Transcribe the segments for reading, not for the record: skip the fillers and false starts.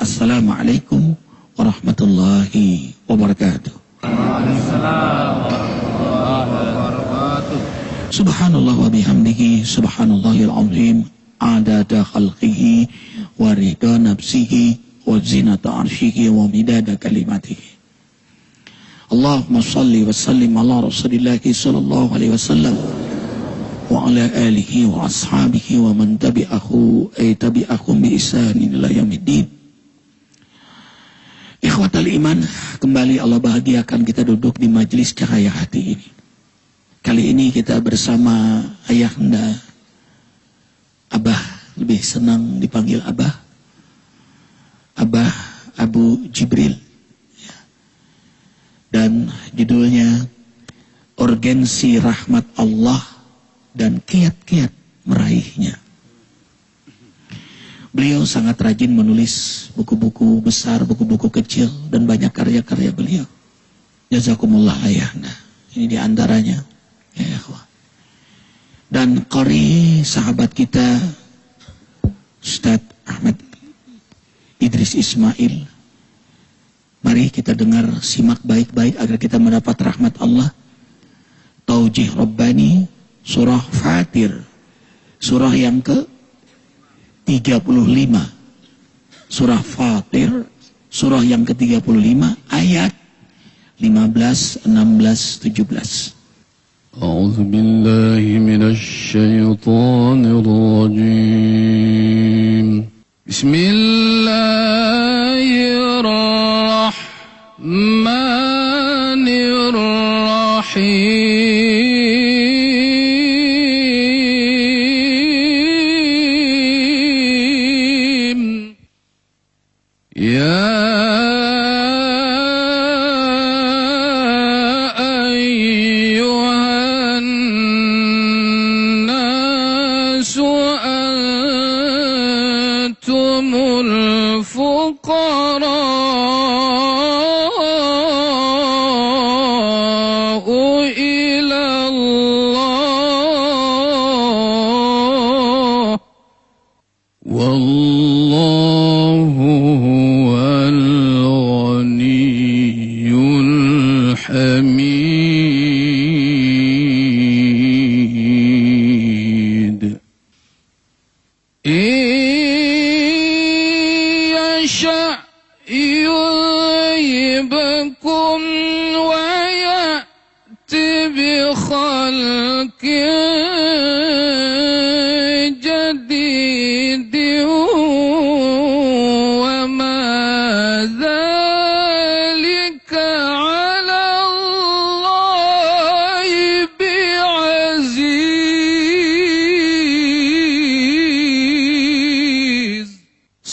Assalamualaikum warahmatullahi wabarakatuh. Subhanallah wa bihamdihi, subhanallahil azim, adada khalqihi wa ridha nafsihi wa zinata arshihi wa midada kalimatihi. Allahumma salli wa sallim ala rasulillahi sallallahu alaihi wasallam wa ala alihi wa ashabihi wa man tabi'ahum bi ihsanin ila yaumiddin. Ikhwatal iman, kembali Allah bahagiakan kita duduk di majelis cahaya hati ini. Kali ini kita bersama ayahanda, Abah, lebih senang dipanggil Abah, Abah Abu Jibril, dan judulnya Urgensi Rahmat Allah dan Kiat-kiat Meraihnya. Beliau sangat rajin menulis buku-buku besar, buku-buku kecil, dan banyak karya-karya beliau. Jazakumullah ayahna. Ini diantaranya. Ya, ikhwah. Dan qari sahabat kita, Ustadz Ahmad Idris Ismail. Mari kita dengar, simak baik-baik agar kita mendapat rahmat Allah. Taujih Rabbani, surah Fatir. Surah yang ke-35, surah Fatir, surah yang ke-35, ayat 15, 16, 17. A'udzu billahi minasy syaithanir rajim. Bismillahirrahmanirrahim.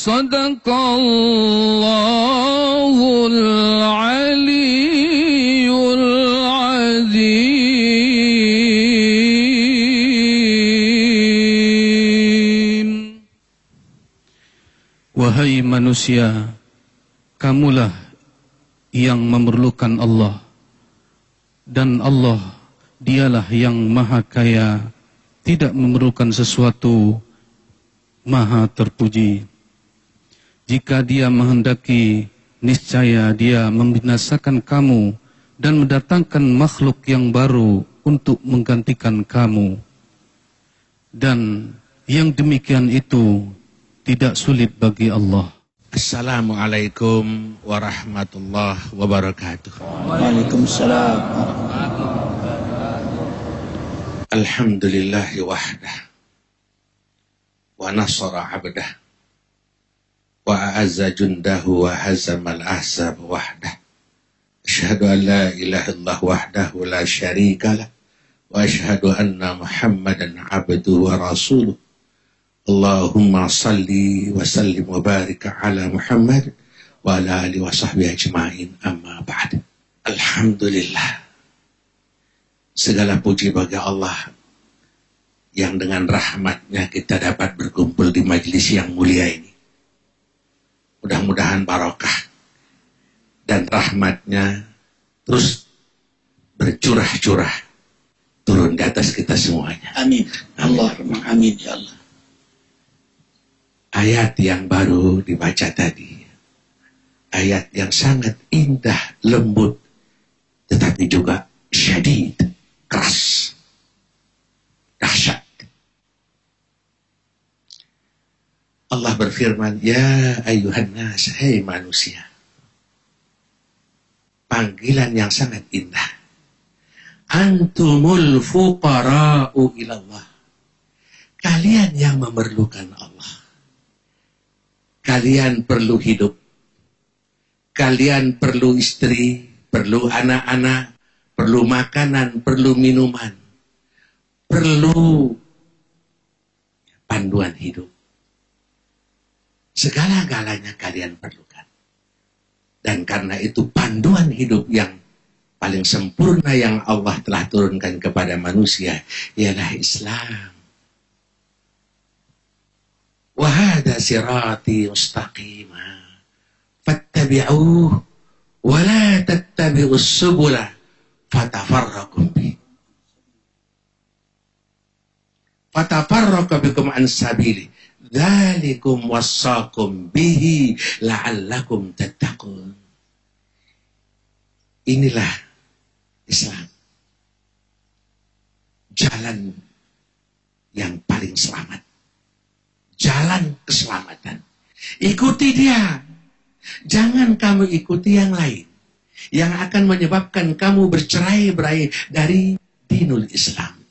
Sadaqallahul aliyyul azim. Wahai manusia, kamulah yang memerlukan Allah, dan Allah dialah yang maha kaya, tidak memerlukan sesuatu, maha terpuji. Jika dia menghendaki, niscaya dia membinasakan kamu dan mendatangkan makhluk yang baru untuk menggantikan kamu. Dan yang demikian itu tidak sulit bagi Allah. Assalamualaikum warahmatullahi wabarakatuh. Waalaikumsalam. Alhamdulillahi wahdah wa nasara abdah wa a'azza jundahu wa hazamal ahzab wahdah. Asyhadu an la ilaha illallah wahdahu la syarika lah wa asyhadu anna Muhammadan abduhu wa rasuluh. Allahumma salli wa sallim wa barik ala Muhammad wa ala alihi wa sahbihi ajma'in, amma ba'd. Alhamdulillah, segala puji bagi Allah yang dengan rahmatnya kita dapat berkumpul di majelis yang mulia ini. Mudah-mudahan barokah dan rahmatnya terus bercurah-curah turun di atas kita semuanya. Amin. Allahumma amin ya Allah. Ayat yang baru dibaca tadi, ayat yang sangat indah, lembut, tetapi juga syadid, keras, dahsyat. Allah berfirman, ya ayuhan nas, hai manusia. Panggilan yang sangat indah. Antumul fuqara'u ilallah. Kalian yang memerlukan Allah. Kalian perlu hidup. Kalian perlu istri, perlu anak-anak, perlu makanan, perlu minuman. Perlu panduan hidup. Segala-galanya kalian perlukan. Dan karena itu panduan hidup yang paling sempurna yang Allah telah turunkan kepada manusia ialah Islam. Wa hadza sirati mustaqima fattabi'uhu wa la tattabi'us subula fatafarraqu bikum an sabili. Dzalikum wassaqum bihi la'allakum tattaqun. Inilah Islam. Jalan yang paling selamat. Jalan keselamatan. Ikuti dia. Jangan kamu ikuti yang lain. Yang akan menyebabkan kamu bercerai-berai dari dinul Islam.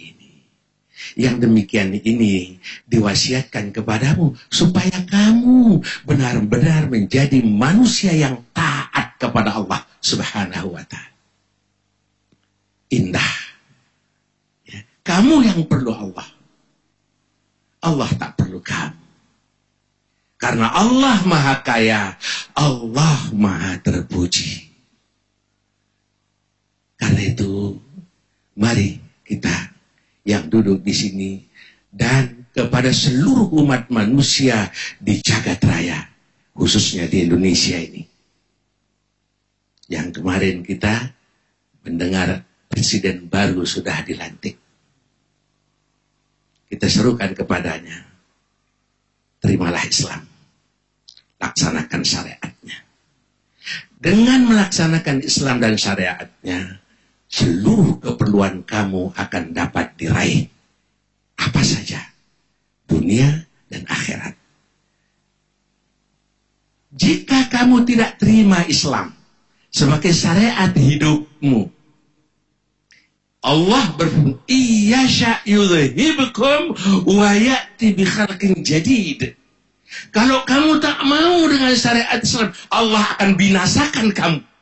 Yang demikian ini diwasiatkan kepadamu supaya kamu benar-benar menjadi manusia yang taat kepada Allah Subhanahu wa ta'ala. Indah. Ya. Kamu yang perlu Allah. Allah tak perlu kamu. Karena Allah Maha Kaya, Allah Maha Terpuji. Karena itu, mari kita yang duduk di sini dan kepada seluruh umat manusia di jagat raya, khususnya di Indonesia ini. Yang kemarin kita mendengar presiden baru sudah dilantik. Kita serukan kepadanya, terimalah Islam, laksanakan syariatnya. Dengan melaksanakan Islam dan syariatnya, seluruh keperluan kamu akan dapat diraih. Apa saja. Dunia dan akhirat. Jika kamu tidak terima Islam sebagai syariat hidupmu, Allah berfirman, "Iyasha yudhhibukum wa ya'ti bi khalqin jadid." Kalau kamu tak mau dengan syariat Islam, Allah akan binasakan kamu.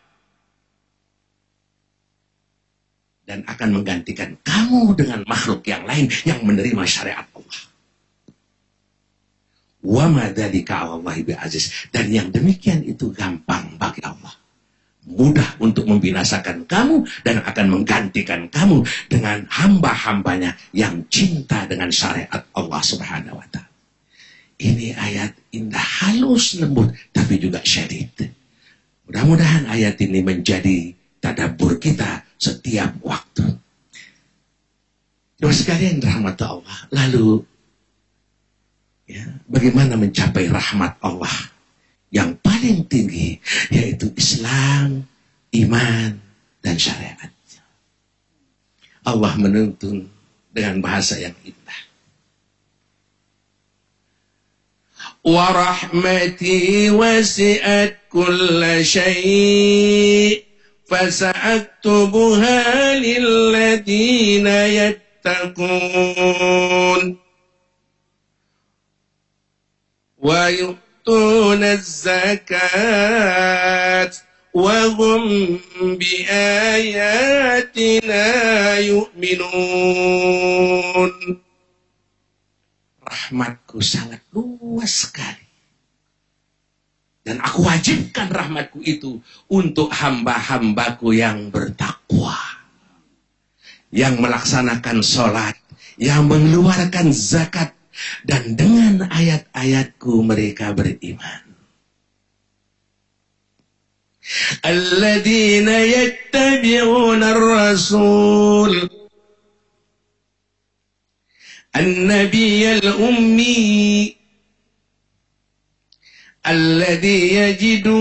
Dan akan menggantikan kamu dengan makhluk yang lain yang menerima syariat Allah. Wa ma dzalika 'alallahi bi'aziz. Dan yang demikian itu gampang bagi Allah. Mudah untuk membinasakan kamu dan akan menggantikan kamu dengan hamba-hambanya yang cinta dengan syariat Allah Subhanahu wa ta'ala. Ini ayat indah, halus, lembut, tapi juga syadid. Mudah-mudahan ayat ini menjadi tadabbur kita setiap waktu. Terus sekalian rahmat Allah. Lalu, ya, bagaimana mencapai rahmat Allah yang paling tinggi, yaitu Islam, iman, dan syariat. Allah menuntun dengan bahasa yang indah. Wa rahmati wasi'at kulla syai' فَسَأَكْتُبُهَا لِلَّذِينَ يَتَّقُونَ وَيُؤْتُونَ الزَّكَاةَ وَهُمْ بِآيَاتِنَا يُؤْمِنُونَ. Rahmatku sangat luas sekali. Dan aku wajibkan rahmatku itu untuk hamba-hambaku yang bertakwa. Yang melaksanakan sholat. Yang mengeluarkan zakat. Dan dengan ayat-ayatku mereka beriman. Alladzina yattabi'una ar-rasul. An-nabiyyal ummi. alladzi yajidunahu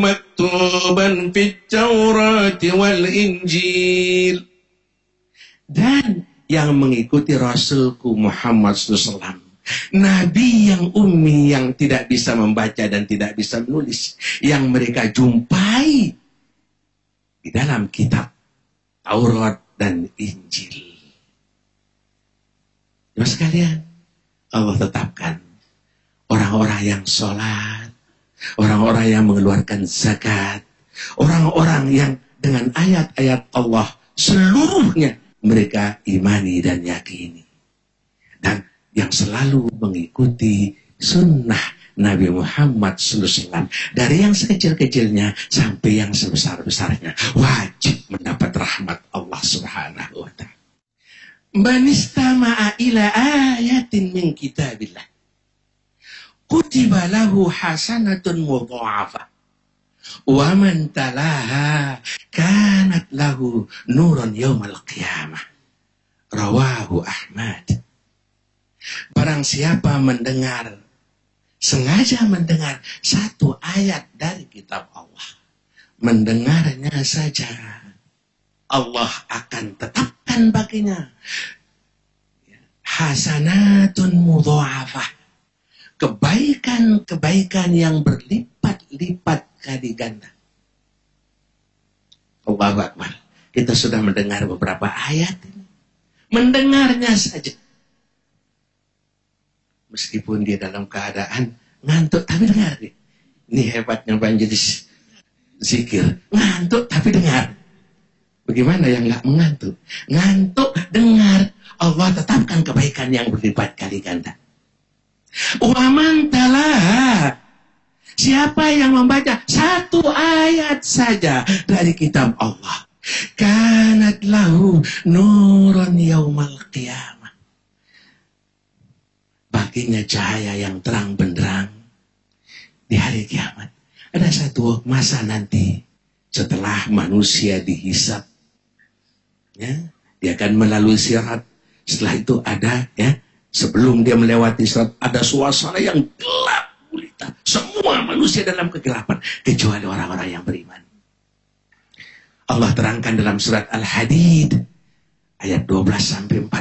maktuban fit Taurati wal Injil. Dan yang mengikuti Rasulku Muhammad SAW, Nabi yang ummi, yang tidak bisa membaca dan tidak bisa menulis, yang mereka jumpai di dalam kitab Taurat dan Injil. Nah sekalian, Allah tetapkan orang-orang yang sholat, orang-orang yang mengeluarkan zakat, orang-orang yang dengan ayat-ayat Allah seluruhnya mereka imani dan yakini. Dan yang selalu mengikuti sunnah Nabi Muhammad SAW, dari yang sekecil-kecilnya sampai yang sebesar-besarnya, wajib mendapat rahmat Allah Subhanahu wa ta'ala. Man istama'a ila ayatin min kitabillah, kutiba lahu hasanatun mudha'afah, wa man talaha kanat lahu nuran yaumal qiyamah. Rawahu Ahmad. Barang siapa mendengar, sengaja mendengar satu ayat dari kitab Allah, mendengarnya saja, Allah akan tetapkan baginya hasanatun mudha'afah, kebaikan-kebaikan yang berlipat-lipat kali ganda. Allahu Akbar. Kita sudah mendengar beberapa ayat ini. Mendengarnya saja. Meskipun dia dalam keadaan ngantuk tapi dengar. Ini hebatnya majelis zikir. Ngantuk tapi dengar. Bagaimana yang nggak mengantuk? Ngantuk dengar. Allah tetapkan kebaikan yang berlipat kali ganda. Wa man talaha, siapa yang membaca satu ayat saja dari kitab Allah, kanat lahu nurun yaumal qiyamah, baginya cahaya yang terang benderang di hari kiamat. Ada satu masa nanti setelah manusia dihisab, ya, dia akan melalui sirat. Setelah itu ada, ya, sebelum dia melewati sirat, ada suasana yang gelap gulita. Semua manusia dalam kegelapan kecuali orang-orang yang beriman. Allah terangkan dalam surat Al-Hadid ayat 12-14.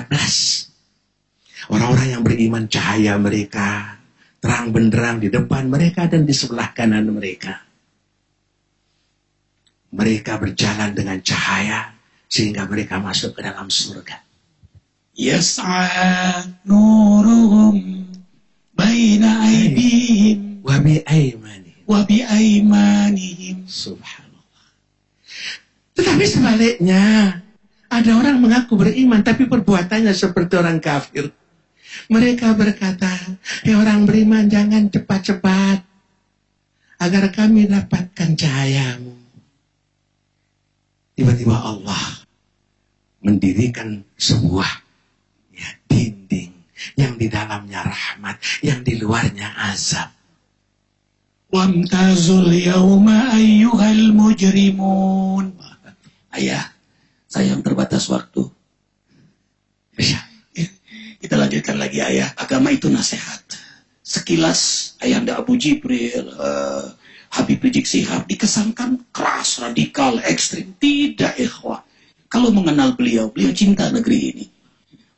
Orang-orang yang beriman, cahaya mereka terang benderang di depan mereka dan di sebelah kanan mereka. Mereka berjalan dengan cahaya sehingga mereka masuk ke dalam surga. Yas'a nuruhum baina aydihim wa bi aymanihim. Subhanallah. Tetapi sebaliknya, ada orang mengaku beriman tapi perbuatannya seperti orang kafir. Mereka berkata, "Hei orang beriman, jangan cepat-cepat agar kami dapatkan cahayamu." Tiba-tiba Allah mendirikan sebuah, ya, dinding yang di dalamnya rahmat, yang di luarnya azab. Wamtazul yawma ayyuhal mujrimun. Ayah, sayang terbatas waktu. Kita lanjutkan lagi, ayah. Agama itu nasihat. Sekilas Ayahanda Abu Jibril, Habib Rizik Sihab dikesankan keras, radikal, ekstrim. Tidak, ikhwah. Kalau mengenal beliau, beliau cinta negeri ini.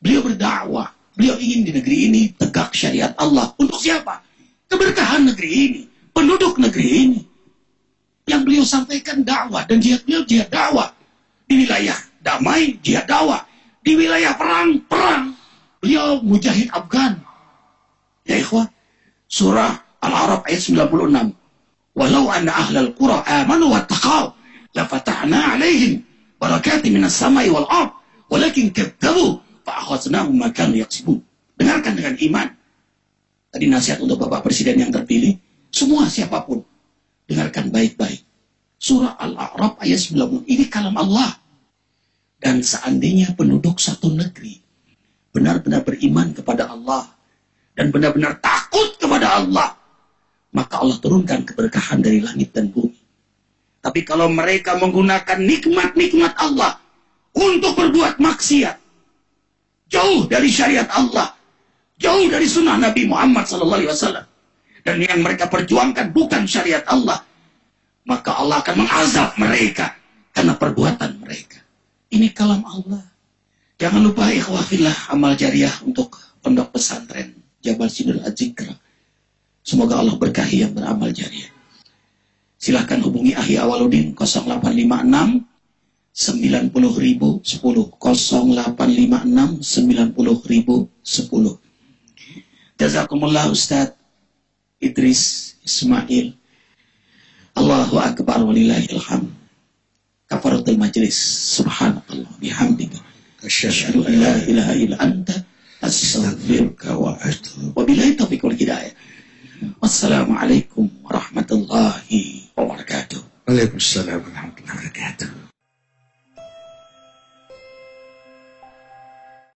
Beliau berdakwah. Beliau ingin di negeri ini tegak syariat Allah. Untuk siapa? Keberkahan negeri ini. Penduduk negeri ini. Yang beliau sampaikan dakwah. Dan jihad beliau jihad dakwah. Di wilayah damai, jihad dakwah. Di wilayah perang, perang. Beliau mujahid Afgan. Ya ikhwah. Surah Al-A'raf ayat 96. Walau anna ahlal qura amanu wattaqaw la fatahna 'alaihim barakatin minas samai wal ard walakin kadzabu fa akhadnahum ma kanu yaksibun. Dengarkan dengan iman. Tadi nasihat untuk Bapak Presiden yang terpilih. Semua siapapun, dengarkan baik-baik. Surah Al-A'raf ayat 96. Ini kalam Allah. Dan seandainya penduduk satu negeri benar-benar beriman kepada Allah dan benar-benar takut kepada Allah, maka Allah turunkan keberkahan dari langit dan bumi. Tapi kalau mereka menggunakan nikmat-nikmat Allah untuk berbuat maksiat, jauh dari syariat Allah, jauh dari sunnah Nabi Muhammad SAW, dan yang mereka perjuangkan bukan syariat Allah, maka Allah akan mengazab mereka karena perbuatan mereka. Ini kalam Allah. Jangan lupa ikhwah fillah, amal jariah untuk pondok pesantren Jabal Sidul Adzikra. Semoga Allah berkahi yang beramal jariah. Silahkan hubungi Ahya Awaludin 0856 90.010 0856 90.010. Jazakumullah Ustaz Idris Ismail. Allahu Akbar walillahil hamd. Kafaratul majlis. Subhanallah bihamdika asyhadu an la ilaha illa anta astaghfiruka wa atubu. Wabillahi taufiq wal hidayah. Wassalamualaikum warahmatullahi wabarakatuh. Waalaikumsalam warahmatullahi wabarakatuh.